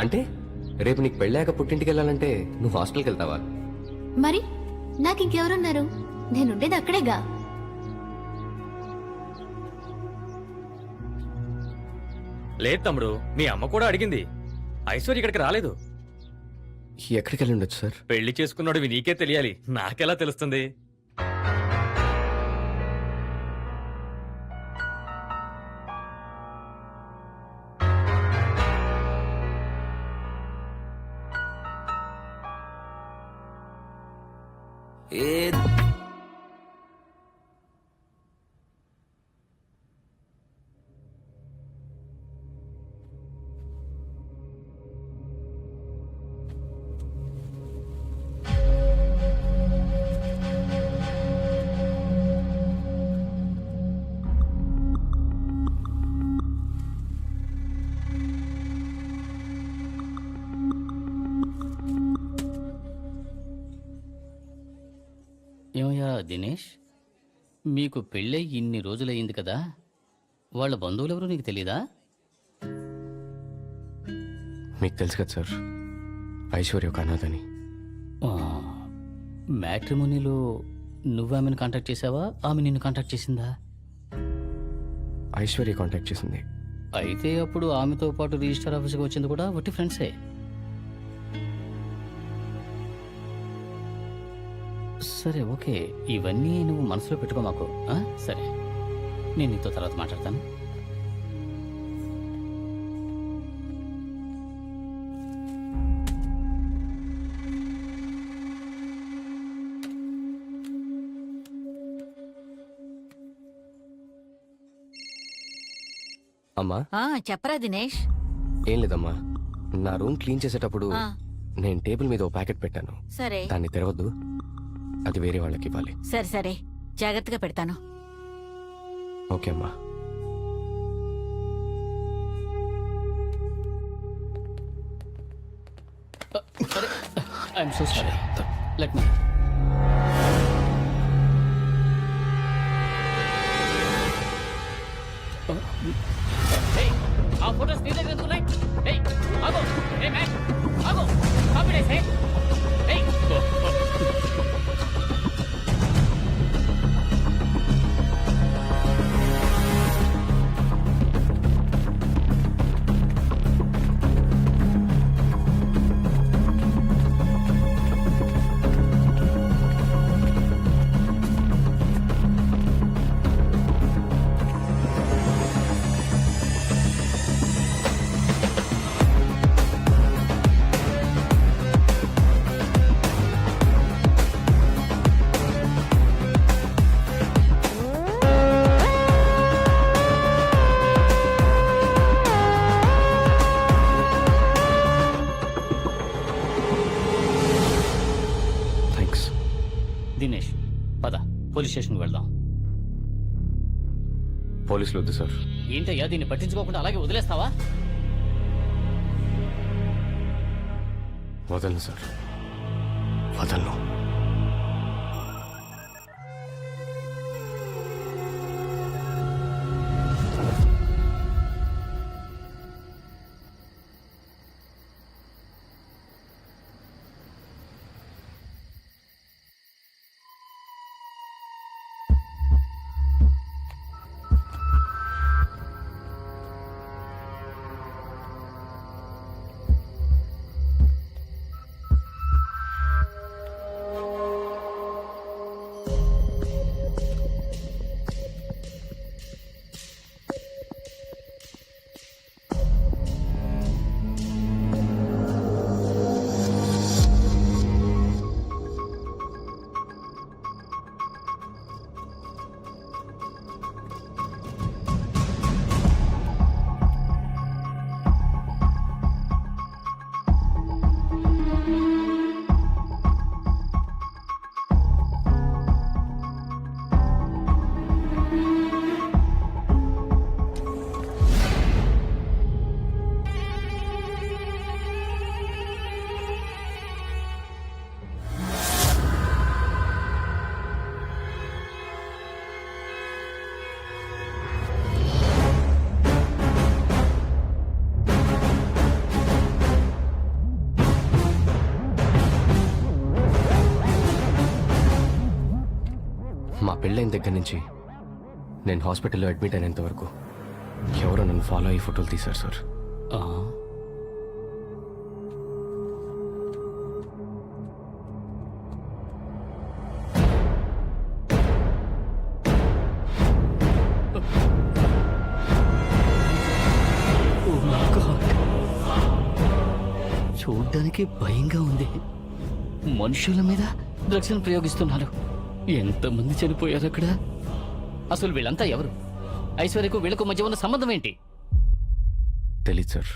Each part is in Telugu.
అంటే రేపు నీకు పెళ్ళాక పుట్టింటికి వెళ్ళాలంటే నువ్వు హాస్టల్కి వెళ్తావా? మరి నాకు ఇంకెవరున్నారు? నేనుండేది అక్కడేగా. లేదు తమ్ముడు, మీ అమ్మ కూడా అడిగింది. ఐశ్వర్య ఇక్కడికి రాలేదు. ఎక్కడికి వెళ్ళి ఉండొచ్చు సార్? పెళ్లి చేసుకున్నాడు నీకే తెలియాలి, నాకెలా తెలుస్తుంది? ఏమయ్యా దినేష్, మీకు పెళ్ళై ఇన్ని రోజులయ్యింది కదా, వాళ్ళ బంధువులెవరూ నీకు తెలీదా? మీకు తెలుసు కదా సార్, ఐశ్వర్య ఒక అనాథని. మ్యాట్రిమోనీలో నువ్వు ఆమెను కాంటాక్ట్ చేసావా, ఆమె నిన్ను కాంటాక్ట్ చేసిందా? ఐశ్వర్య కాంటాక్ట్ చేసింది. అయితే అప్పుడు ఆమెతో పాటు రిజిస్టర్ ఆఫీస్కి వచ్చింది కూడా ఒట్టి ఫ్రెండ్సే. సరే ఓకే, ఇవన్నీ నువ్వు మనసులో పెట్టుకో మాకు. సరే, నేను నీతో తర్వాత మాట్లాడతాను. అమ్మా. చెప్పరా దినేష్? ఏం లేదమ్మా, నా రూమ్ క్లీన్ చేసేటప్పుడు ఆ. నేను టేబుల్ మీద ఓ ప్యాకెట్ పెట్టాను. సరే దాన్ని తెరవద్దు, అది వేరే వాళ్ళకి ఇవ్వాలి. సరే సరే, జాగ్రత్తగా పెడతాను. ఓకే అమ్మా. I'm so sorry, let me. ఆ ఫోటోస్ నీ దగ్గర ఉన్నాయి. ఆగో, మ్యాన్ ఆగో, కాన్ఫిడెన్స్. దినేష్, పద పోలీస్ స్టేషన్కి వెళ్దాం. పోలీసులు వద్దు సార్. ఏంటయ్యా, దీన్ని పట్టించుకోకుండా అలాగే వదిలేస్తావా? వదలను సార్, వదలను. మా పెళ్ళైన దగ్గర నుంచి నేను హాస్పిటల్లో అడ్మిట్ అయినంత వరకు ఎవరో నన్ను ఫాలో అయ్యి ఫోటోలు తీశారు సార్. ఆ, Oh my God. చూడ్డానికి భయంగా ఉంది. మనుషుల మీద డ్రగ్స్ ప్రయోగిస్తున్నారు. ఎంతమంది చనిపోయారు అక్కడ? అసలు వీళ్ళంతా ఎవరు? ఐశ్వర్యకు వీళ్ళకు మధ్య ఉన్న సంబంధం ఏంటి? తెలీదు సార్.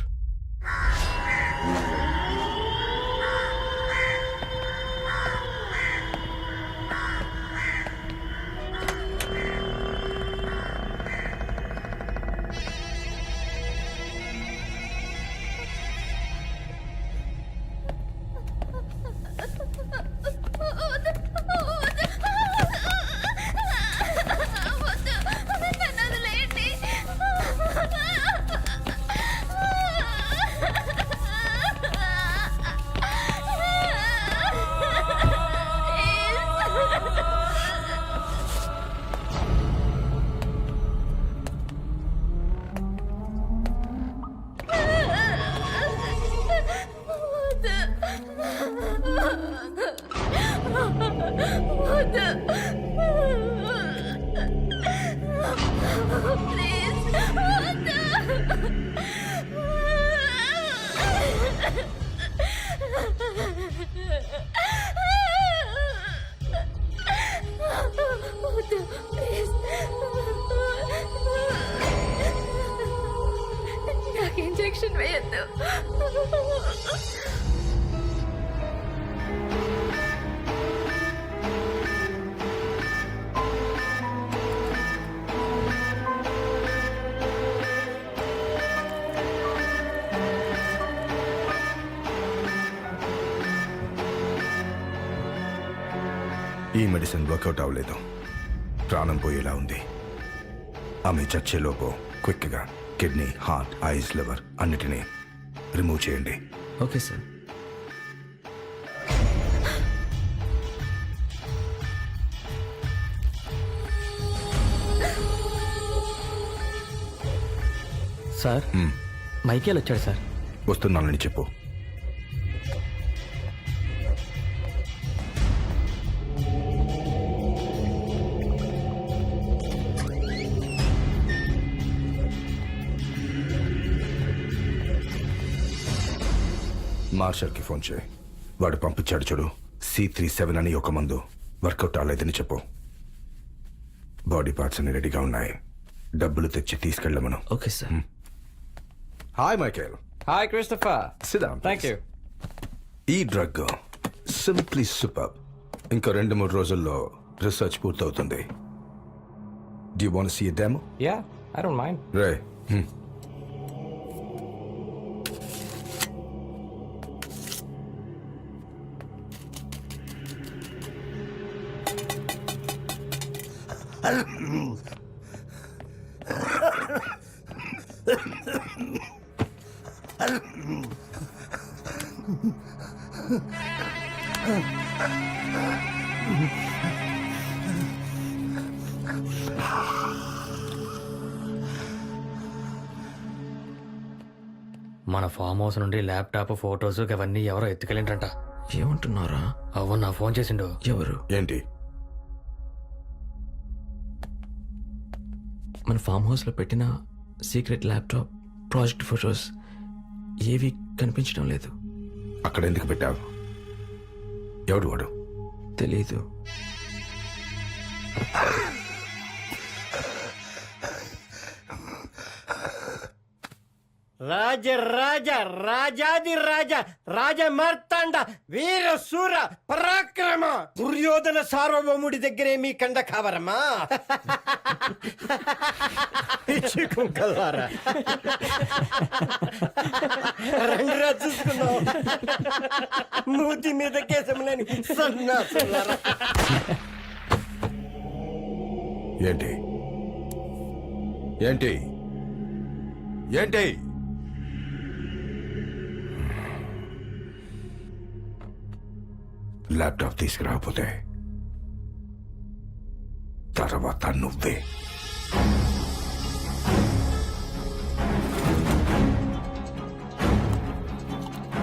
నాకు ఇంజెక్షన్ వేయద్దు. ఈ మెడిసిన్ వర్కౌట్ అవ్వలేదు. ప్రాణం పోయేలా ఉంది. ఆమె చచ్చేలోపు క్విక్గా కిడ్నీ, హార్ట్, ఐస్, లివర్ అన్నిటినీ రిమూవ్ చేయండి. Okay sir. సార్ మైకేల్ వచ్చాడు సార్. వస్తున్నానని చెప్పు. మార్షల్కి ఫోన్ చేయి. వాడు పంపించాడు చూడు, C37 అని ఒక మందు. వర్కౌట్ అవ్వలేదని చెప్పు. బాడీ పార్ట్స్ అన్ని రెడీగా ఉన్నాయి. డబ్బులు తెచ్చి తీసుకెళ్ళమను. Okay sir. Hi Michael. Hi, Christopher. Sit down, Thank please. you. ఈ డ్రగ్ సింప్లీ సూపర్. ఇంకా 2-3 రోజుల్లో రీసెర్చ్ పూర్తవుతుంది. Do you want see a demo? Yeah, I don't mind. రే మన ఫామ్ హౌస్ నుండి ల్యాప్టాప్, ఫొటోస్ అవన్నీ ఎవరో ఎత్తుకెళ్ళింటంట. ఏమంటున్నారా? అవ్వ నా ఫోన్ చేసిండు. ఎవరు? ఏంటి? మన ఫామ్ హౌస్లో పెట్టిన సీక్రెట్ ల్యాప్టాప్, ప్రాజెక్ట్ ఫొటోస్ ఏవి కనిపించడం లేదు. అక్కడ ఎందుకు పెట్టావు? ఎవడు వాడు? తెలీదు. రాజ రాజ రాజాది రాజ రాజ మార్తాండ వీర సూర పరాక్రమ దుర్యోధన సార్వభౌముడి దగ్గరే మీ కండ కావరమ్మా. పిచ్చి కుంకలారా రండిరా చూసుకున్నావు. మూతి మీద కేసములని సన్నాసులారా. ఏంటి ఏంటి ఏంటి? ల్యాప్టాప్ తీసుకురాకపోతే తర్వాత నువ్వే